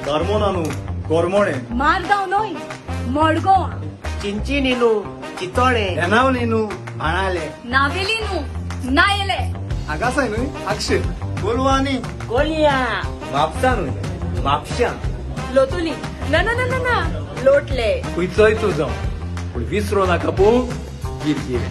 गारमोनानू गोरमोणे मारगाव न्हय मडगांव चिंची नीनू चितोळे एनावलीनू भाणाले नावेली न्हू नायले आगासाय न्हय अक्षय गोलवानी कोलिया म्हापसा न्हय म्हापश्यां लोतुली ना ना ना ना ना लोटले खंयचोय तूं जावं पूण विसरो नाका पो गिरगिरे